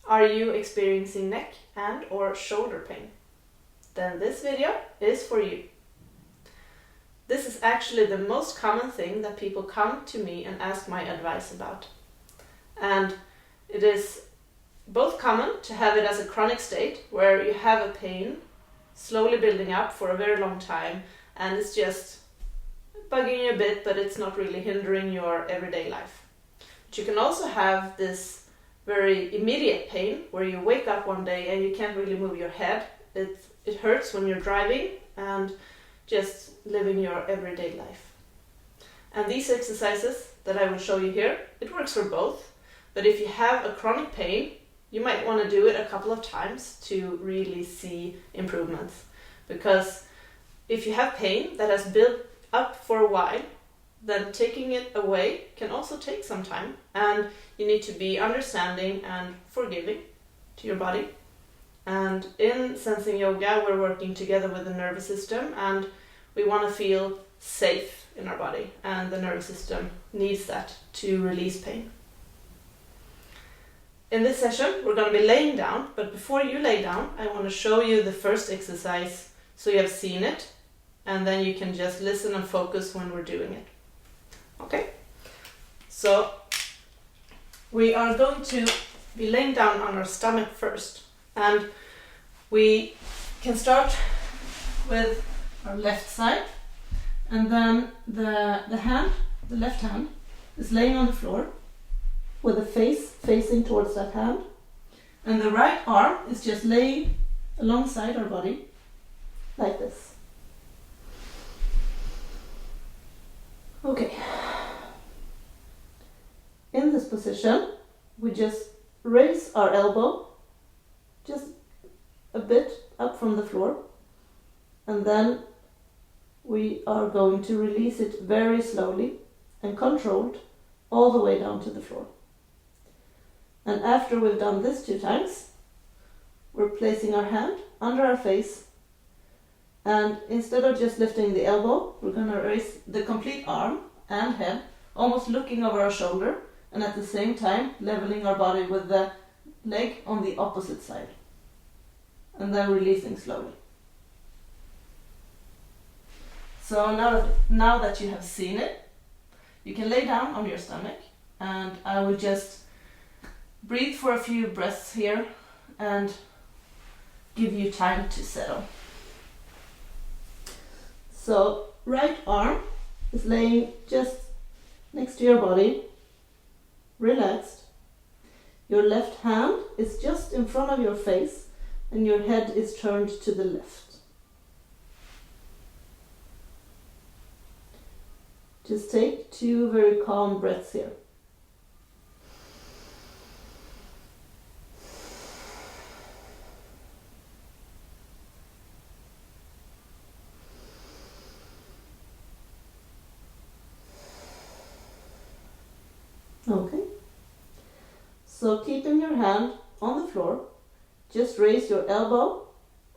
Are you experiencing neck and or shoulder pain? Then this video is for you. This is actually the most common thing that people come to me and ask my advice about. And it is both common to have it as a chronic state where you have a pain slowly building up for a very long time and it's just bugging you a bit, but it's not really hindering your everyday life. But you can also have this very immediate pain where you wake up one day and you can't really move your head. It hurts when you're driving and just living your everyday life. And these exercises that I will show you here, it works for both. But if you have a chronic pain, you might want to do it a couple of times to really see improvements. Because if you have pain that has built up for a while, then taking it away can also take some time, and you need to be understanding and forgiving to your body. And in Sensing Yoga, we're working together with the nervous system, and we want to feel safe in our body, and the nervous system needs that to release pain. In this session, we're going to be laying down, but before you lay down, I want to show you the first exercise so you have seen it, and then you can just listen and focus when we're doing it. Okay, so we are going to be laying down on our stomach first, and we can start with our left side, and then the left hand is laying on the floor with the face facing towards that hand, and the right arm is just laying alongside our body like this. Okay. In this position, we just raise our elbow just a bit up from the floor, and then we are going to release it very slowly and controlled all the way down to the floor. And after we've done this 2 times, we're placing our hand under our face, and instead of just lifting the elbow, we're going to raise the complete arm and head, almost looking over our shoulder, and at the same time leveling our body with the leg on the opposite side. And then releasing slowly. So now that you have seen it, you can lay down on your stomach, and I will just breathe for a few breaths here and give you time to settle. So right arm is laying just next to your body, relaxed. Your left hand is just in front of your face, and your head is turned to the left. Just take 2 very calm breaths here. Okay. So keeping your hand on the floor, just raise your elbow,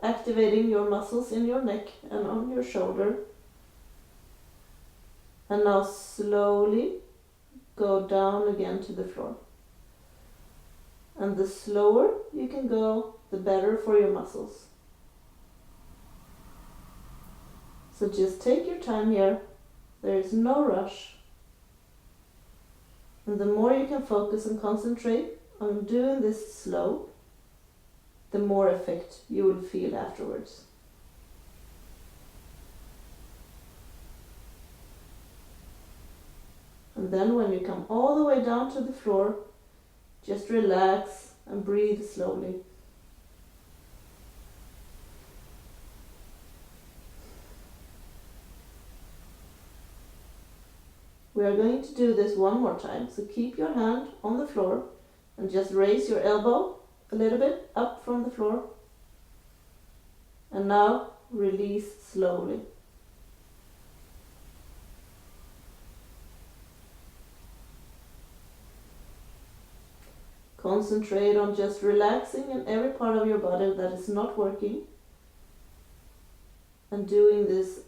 activating your muscles in your neck and on your shoulder. And now slowly go down again to the floor. And the slower you can go, the better for your muscles. So just take your time here. There is no rush. And the more you can focus and concentrate on doing this slow, the more effect you will feel afterwards. And then when you come all the way down to the floor, just relax and breathe slowly. We are going to do this one more time, so keep your hand on the floor and just raise your elbow a little bit up from the floor. And now release slowly. Concentrate on just relaxing in every part of your body that is not working, and doing this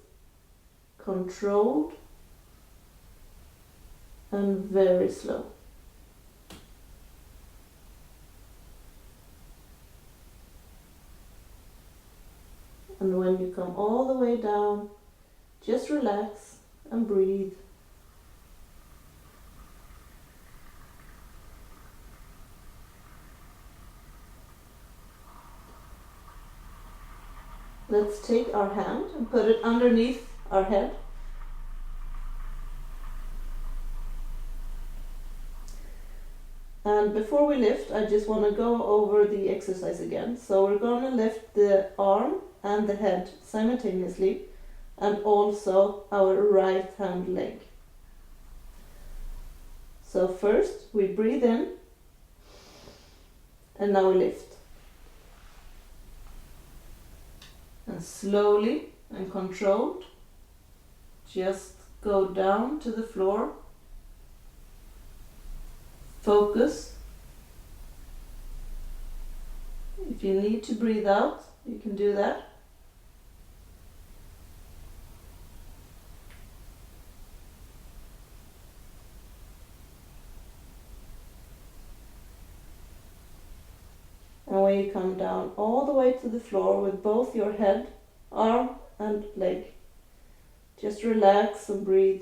controlled and very slow. And when you come all the way down, just relax and breathe. Let's take our hand and put it underneath our head. And before we lift, I just want to go over the exercise again. So we're going to lift the arm and the head simultaneously, and also our right hand leg. So first we breathe in, and now we lift. And slowly and controlled, just go down to the floor. Focus. If you need to breathe out, you can do that. And when you come down all the way to the floor with both your head, arm and leg, just relax and breathe.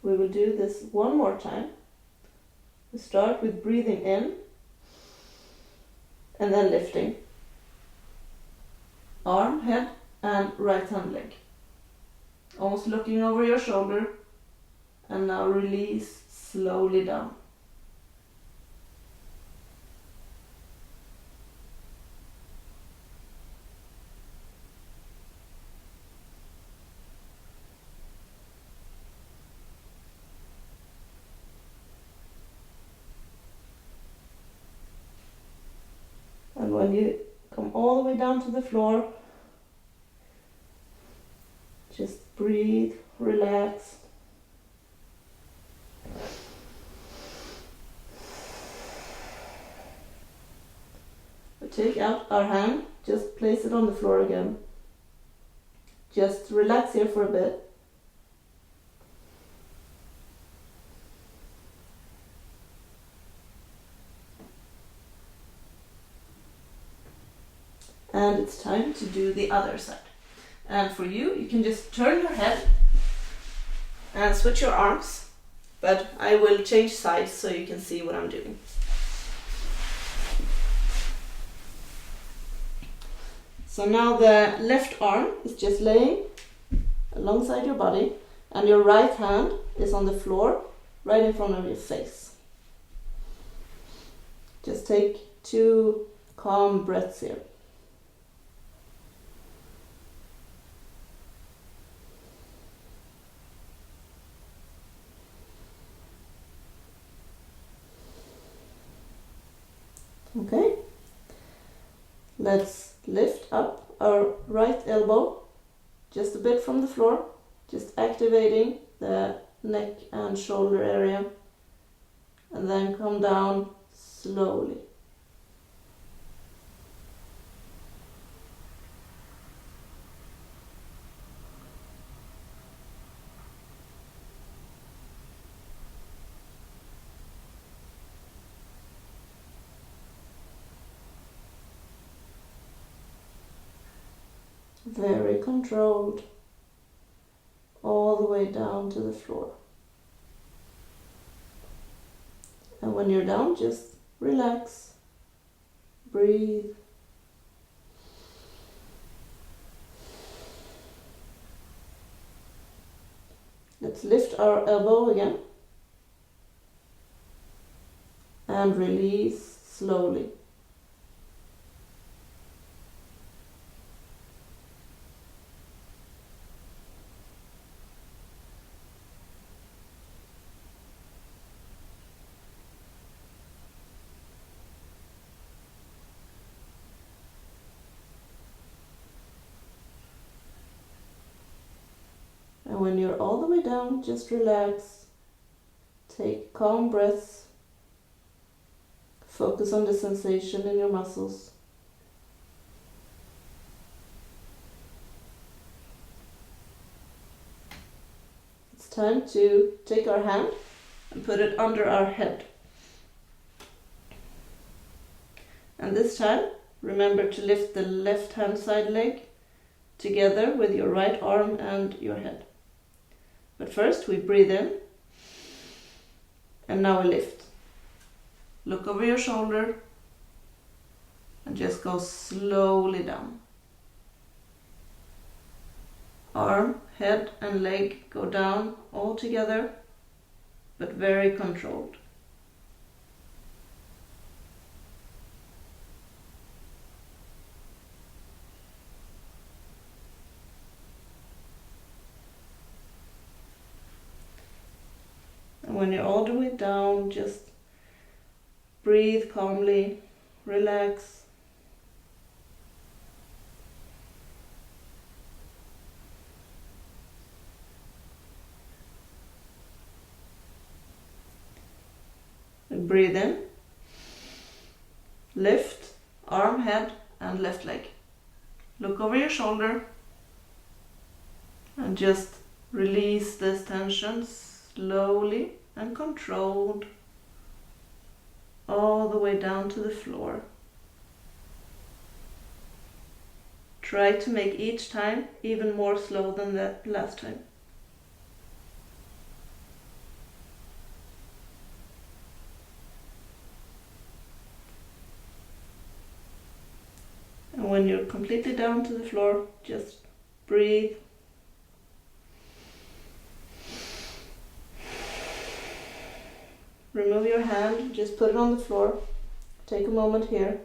We will do this one more time. We start with breathing in and then lifting. Arm, head and right hand leg. Almost looking over your shoulder, and now release slowly down. And when you come all the way down to the floor, just breathe, relax. We take out our hand, just place it on the floor again. Just relax here for a bit. And it's time to do the other side. And for you, you can just turn your head and switch your arms, but I will change sides so you can see what I'm doing. So now the left arm is just laying alongside your body, and your right hand is on the floor right in front of your face. Just take 2 calm breaths here. Okay, let's lift up our right elbow just a bit from the floor, just activating the neck and shoulder area, and then come down slowly. Very controlled, all the way down to the floor. And when you're down, just relax, breathe. Let's lift our elbow again and release slowly. And when you're all the way down, just relax. Take calm breaths. Focus on the sensation in your muscles. It's time to take our hand and put it under our head. And this time, remember to lift the left hand side leg together with your right arm and your head. But first we breathe in, and now we lift. Look over your shoulder and just go slowly down. Arm, head and leg go down all together, but very controlled. And when you're all the way down, just breathe calmly, relax. Breathe in, lift, arm, head and left leg. Look over your shoulder and just release this tension slowly and controlled all the way down to the floor. Try to make each time even more slow than the last time. And when you're completely down to the floor, just breathe. Remove your hand, just put it on the floor. Take a moment here.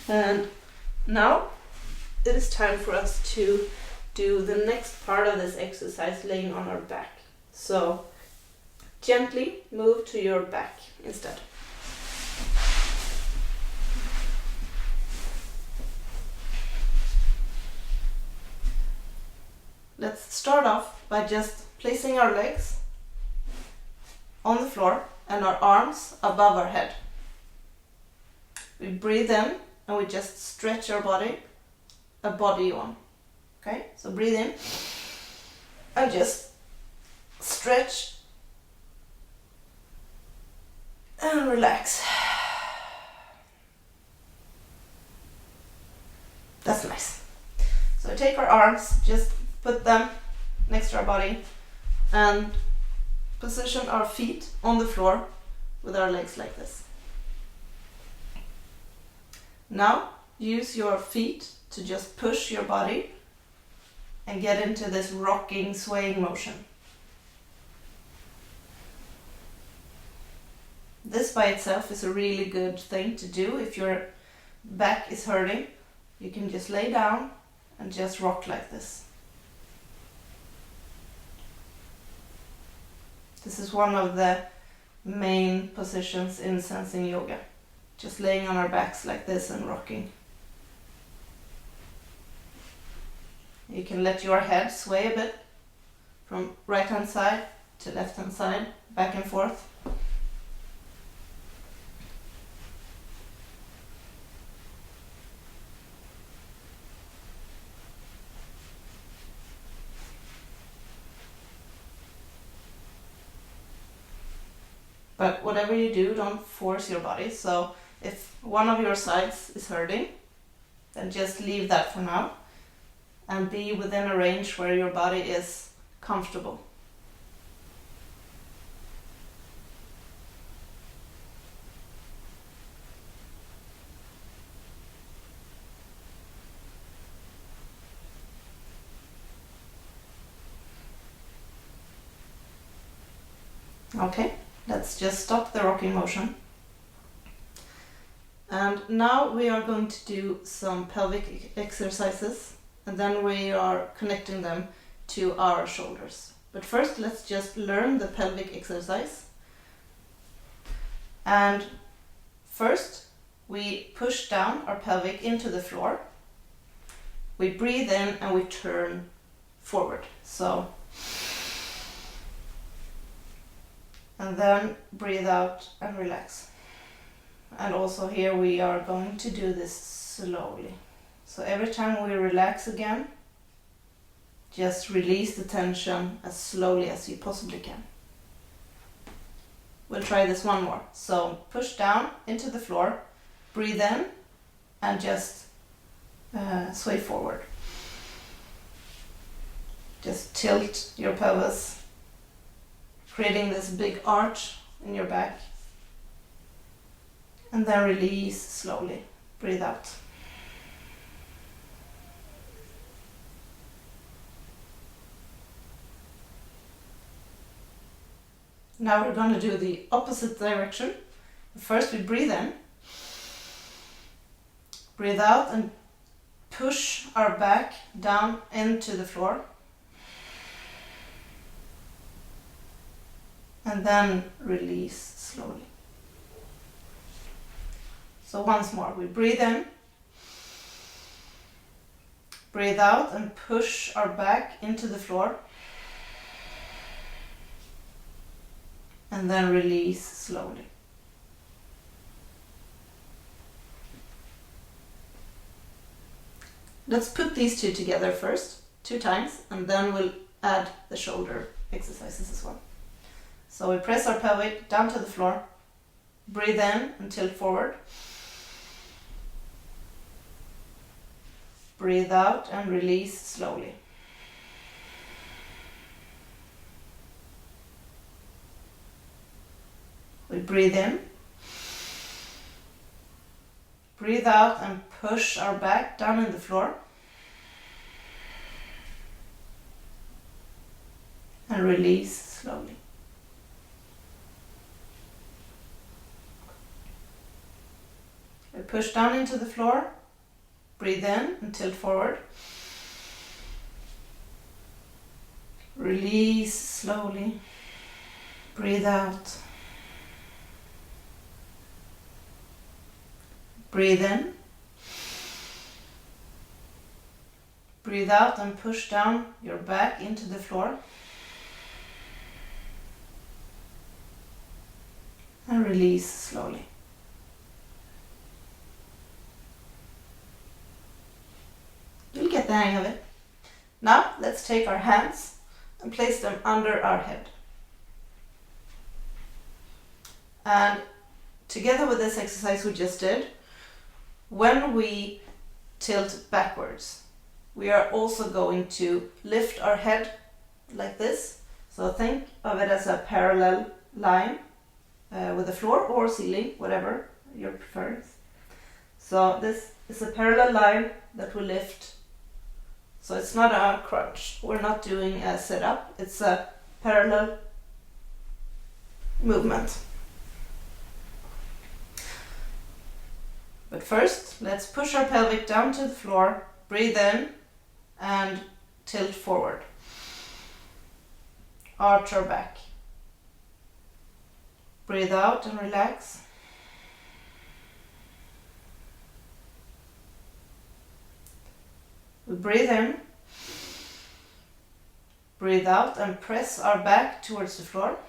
And now it is time for us to do the next part of this exercise, laying on our back. So gently move to your back instead. Let's start off by just placing our legs on the floor and our arms above our head. We breathe in and we just stretch our body, a body one. Okay, so breathe in and just stretch and relax. That's nice. So take our arms, just put them next to our body and position our feet on the floor with our legs like this. Now use your feet to just push your body and get into this rocking, swaying motion. This by itself is a really good thing to do if your back is hurting. You can just lay down and just rock like this. This is one of the main positions in sensing yoga. Just laying on our backs like this and rocking. You can let your head sway a bit from right hand side to left hand side, back and forth. But whatever you do, don't force your body. So if one of your sides is hurting, then just leave that for now and be within a range where your body is comfortable. Okay, let's just stop the rocking motion. And now we are going to do some pelvic exercises, and then we are connecting them to our shoulders. But first, let's just learn the pelvic exercise. And first, we push down our pelvic into the floor. We breathe in and we turn forward. So, And then breathe out and relax. And also here we are going to do this slowly. So every time we relax again, just release the tension as slowly as you possibly can. We'll try this one more. So push down into the floor, breathe in, and just sway forward. Just tilt your pelvis, creating this big arch in your back. And then release slowly. Breathe out. Now we're going to do the opposite direction. First we breathe in. Breathe out and push our back down into the floor. And then release slowly. So once more, we breathe in. Breathe out and push our back into the floor. And then release slowly. Let's put these two together first, 2 times, and then we'll add the shoulder exercises as well. So we press our pelvic down to the floor, breathe in and tilt forward. Breathe out and release slowly. We breathe in. Breathe out and push our back down in the floor. And release slowly. We push down into the floor. Breathe in and tilt forward. Release slowly. Breathe out. Breathe in. Breathe out and push down your back into the floor. And release slowly. You'll get the hang of it. Now let's take our hands and place them under our head. And together with this exercise we just did, when we tilt backwards, we are also going to lift our head like this. So think of it as a parallel line with the floor or ceiling, whatever your preference. So this is a parallel line that we lift. So it's not a crunch. We're not doing a sit-up. It's a parallel movement. But first, let's push our pelvic down to the floor, breathe in and tilt forward. Arch our back. Breathe out and relax. We breathe in, breathe out and press our back towards the floor.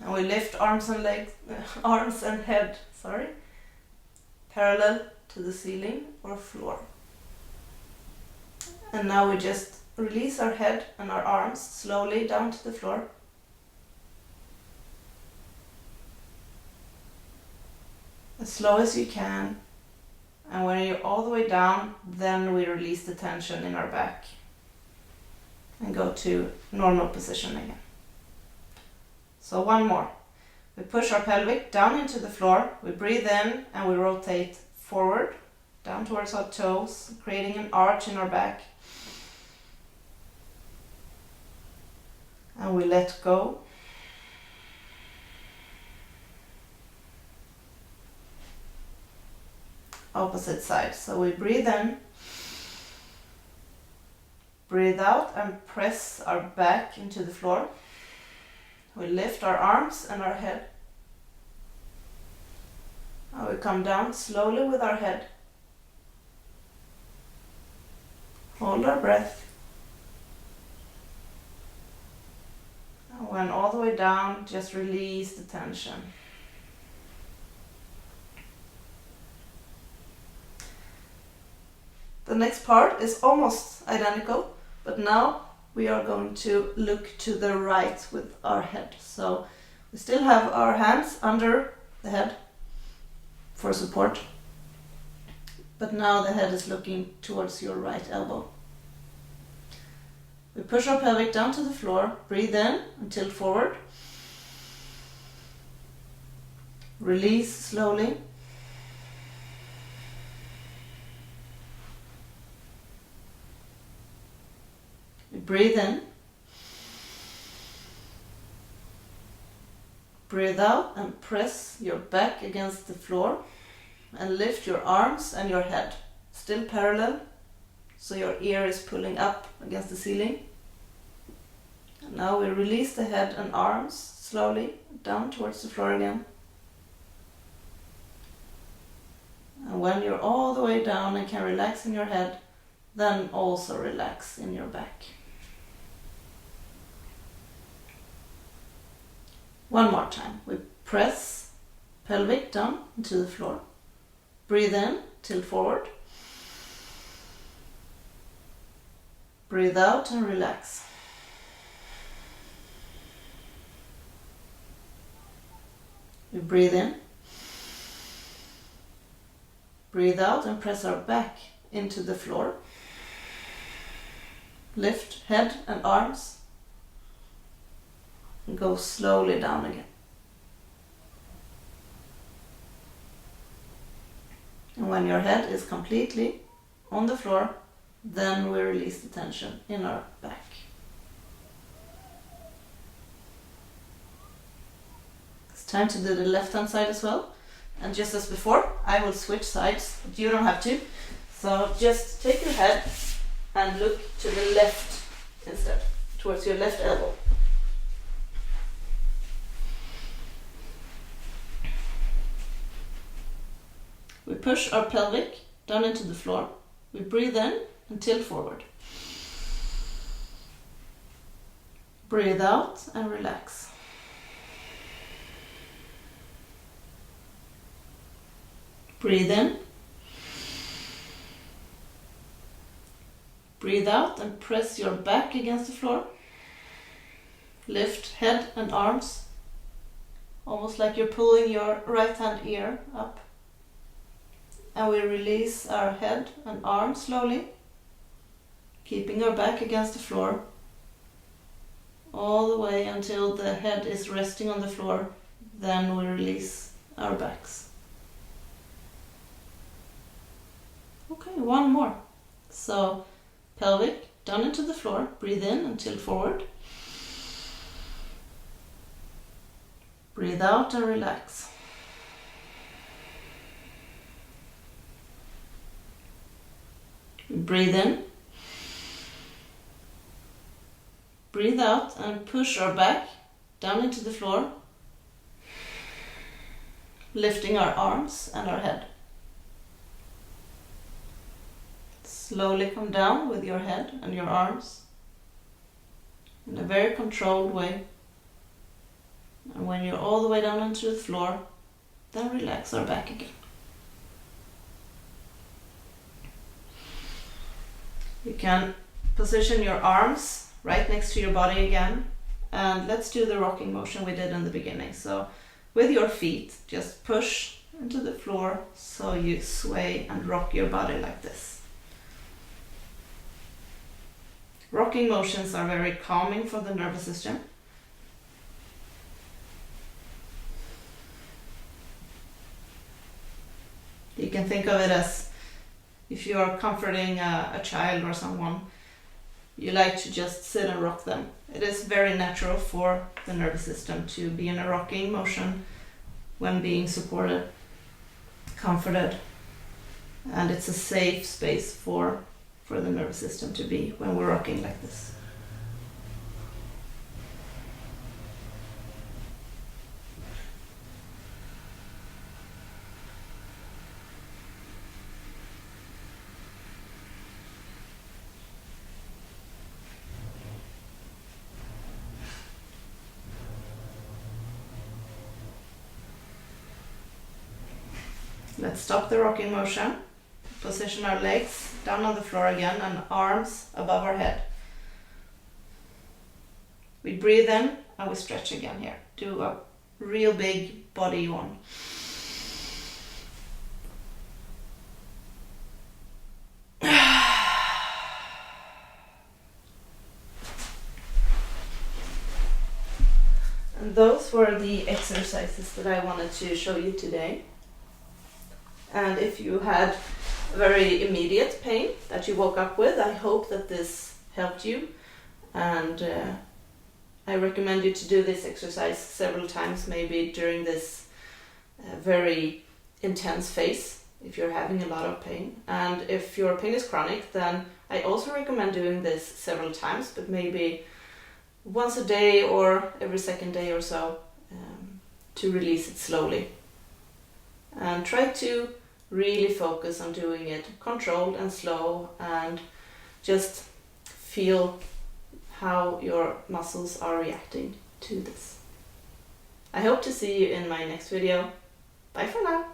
And we lift arms and head, parallel to the ceiling or floor. And now we just release our head and our arms slowly down to the floor. As slow as you can. And when you're all the way down, then we release the tension in our back and go to normal position again. So one more. We push our pelvic down into the floor, we breathe in and we rotate forward, down towards our toes, creating an arch in our back. And we let go. Opposite side. So we breathe in, breathe out and press our back into the floor. We lift our arms and our head. Now we come down slowly with our head. Hold our breath. And when all the way down, just release the tension. The next part is almost identical, but now we are going to look to the right with our head. So we still have our hands under the head for support, but now the head is looking towards your right elbow. We push our pelvic down to the floor, breathe in and tilt forward. Release slowly. We breathe in. Breathe out and press your back against the floor and lift your arms and your head, still parallel, so your ear is pulling up against the ceiling. And now we release the head and arms slowly down towards the floor again. And when you're all the way down and can relax in your head, then also relax in your back. One more time. We press pelvic down into the floor. Breathe in, tilt forward. Breathe out and relax. We breathe in. Breathe out and press our back into the floor. Lift head and arms. And go slowly down again. And when your head is completely on the floor, then we release the tension in our back. It's time to do the left hand side as well. And just as before, I will switch sides, but you don't have to. So just take your head and look to the left instead, towards your left elbow. We push our pelvic down into the floor. We breathe in and tilt forward. Breathe out and relax. Breathe in. Breathe out and press your back against the floor. Lift head and arms, almost like you're pulling your right hand ear up. And we release our head and arms slowly, keeping our back against the floor, all the way until the head is resting on the floor. Then we release our backs. Okay, one more. So pelvic down into the floor, breathe in and tilt forward. Breathe out and relax. Breathe in. Breathe out and push our back down into the floor, lifting our arms and our head. Slowly come down with your head and your arms in a very controlled way. And when you're all the way down into the floor, then relax our back again. You can position your arms right next to your body again, and let's do the rocking motion we did in the beginning. So with your feet, just push into the floor so you sway and rock your body like this. Rocking motions are very calming for the nervous system. You can think of it as if you are comforting a child or someone, you like to just sit and rock them. It is very natural for the nervous system to be in a rocking motion when being supported, comforted, and it's a safe space for the nervous system to be when we're rocking like this. Let's stop the rocking motion. Position our legs down on the floor again and arms above our head. We breathe in and we stretch again here. Do a real big body yawn. And those were the exercises that I wanted to show you today. And if you had very immediate pain that you woke up with, I hope that this helped you. And I recommend you to do this exercise several times, maybe during this very intense phase, if you're having a lot of pain. And if your pain is chronic, then I also recommend doing this several times, but maybe once a day or every second day or so, to release it slowly. And try to really focus on doing it controlled and slow, and just feel how your muscles are reacting to this. I hope to see you in my next video. Bye for now.